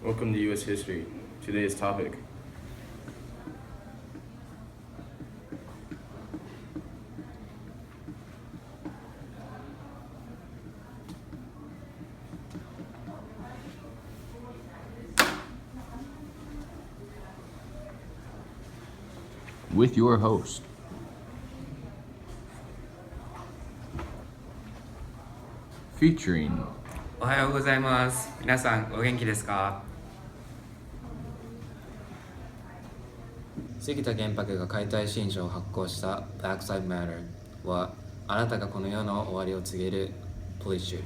Welcome to U.S. History. Today's topic. With your host, featuring おはようございます。皆さんお元気ですか？杉田玄白が解体新書を発行した Black Lives Matter はあなたがこの世の終わりを告げる Police shooting.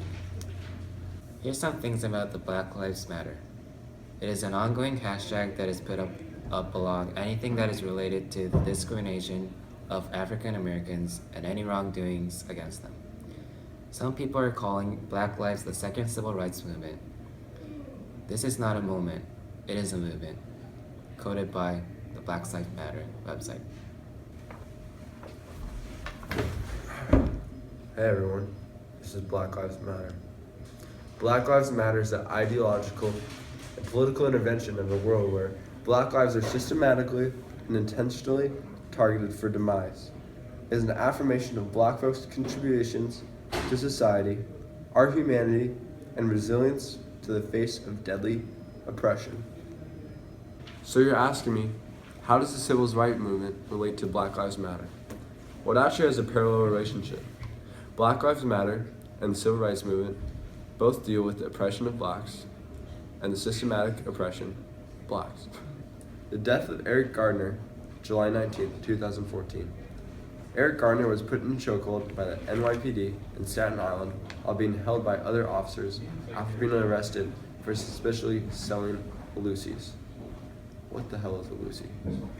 Here's some things about the Black Lives Matter. It is an ongoing hashtag that is put up along anything that is related to the discrimination of African Americans and any wrongdoings against them. Some people are calling Black Lives the second civil rights movement. This is not a movement, it is a movement. Quoted by the Black Lives Matter website. Hey everyone, this is Black Lives Matter. Black Lives Matter is the ideological and political intervention of a world where Black lives are systematically and intentionally targeted for demise. It is an affirmation of Black folks' contributions to society, our humanity, and resilience to the face of deadly oppression. So you're asking me, how does the civil rights movement relate to Black Lives Matter? Well, it actually has a parallel relationship. Black Lives Matter and the civil rights movement both deal with the oppression of blacks and the systematic oppression of blacks. The death of Eric Gardner, July 19, 2014. Eric Gardner was put in chokehold by the NYPD in Staten Island while being held by other officers after being arrested for suspiciously selling Lucy's. What the hell is a Lucy?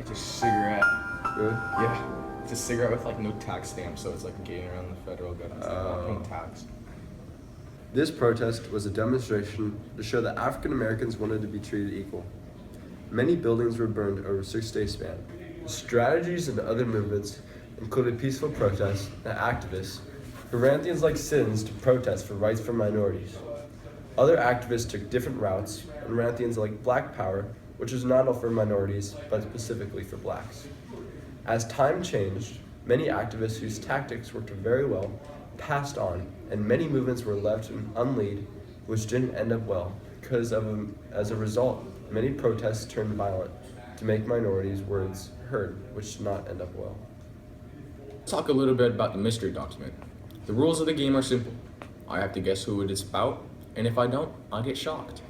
It's a cigarette. Really? Yeah. It's a cigarette with no tax stamp, so it's getting around the federal government. Not paying tax. This protest was a demonstration to show that African Americans wanted to be treated equal. Many buildings were burned over a 6-day span. Strategies and other movements included peaceful protests and activists who ran things like sit-ins to protest for rights for minorities. Other activists took different routes and ran things like Black Power, which was not for minorities, but specifically for blacks. As time changed, many activists whose tactics worked very well passed on, and many movements were left unlead, which didn't end up well, because as a result, many protests turned violent to make minorities' words heard, which did not end up well. Let's talk a little bit about the mystery document. The rules of the game are simple. I have to guess who it is about, and if I don't, I'll get shocked.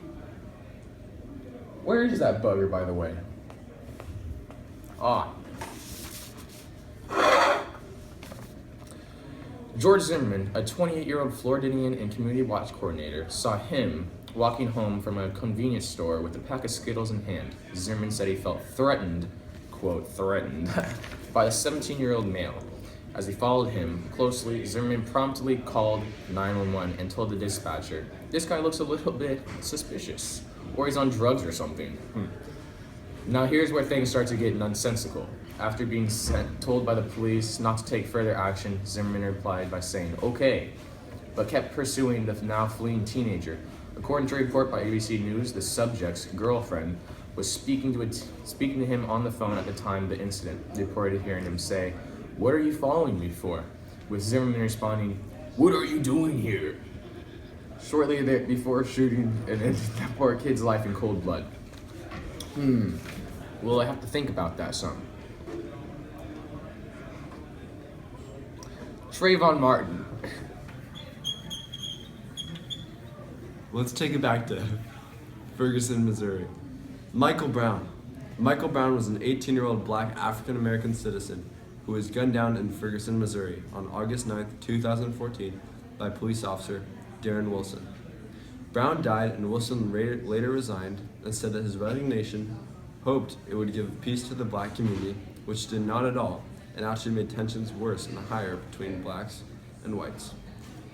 Where is that bugger, by the way? George Zimmerman, a 28-year-old Floridian and community watch coordinator, saw him walking home from a convenience store with a pack of Skittles in hand. Zimmerman said he felt threatened, quote, threatened, by the 17-year-old male. As he followed him closely, Zimmerman promptly called 911 and told the dispatcher, "This guy looks a little bit suspicious, or he's on drugs or something." Now here's where things start to get nonsensical. After being told by the police not to take further action, Zimmerman replied by saying, "Okay," but kept pursuing the now fleeing teenager. According to a report by ABC News, the subject's girlfriend was speaking to him on the phone at the time of the incident. They reported hearing him say, "What are you following me for?" with Zimmerman responding, "What are you doing here?" Shortly before shooting and ended that poor kid's life in cold blood. Well, I have to think about that some. Trayvon Martin. Let's take it back to Ferguson, Missouri. Michael Brown. Michael Brown was an 18-year-old black African-American citizen who was gunned down in Ferguson, Missouri on August 9, 2014 by police officer Darren Wilson. Brown died and Wilson later resigned and said that his resignation hoped it would give peace to the black community, which did not at all, and actually made tensions worse and higher between blacks and whites.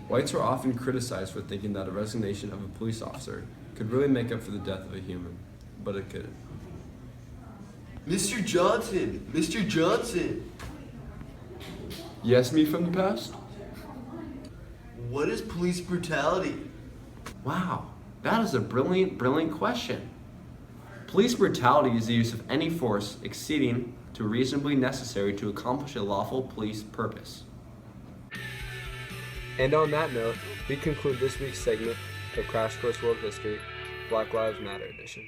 Whites were often criticized for thinking that a resignation of a police officer could really make up for the death of a human, but it couldn't. Mr. Johnson! Mr. Johnson! Yes, me from the past? What is police brutality? Wow, that is a brilliant question. Police brutality is the use of any force exceeding to reasonably necessary to accomplish a lawful police purpose. And on that note, we conclude this week's segment of Crash Course World History, Black Lives Matter edition.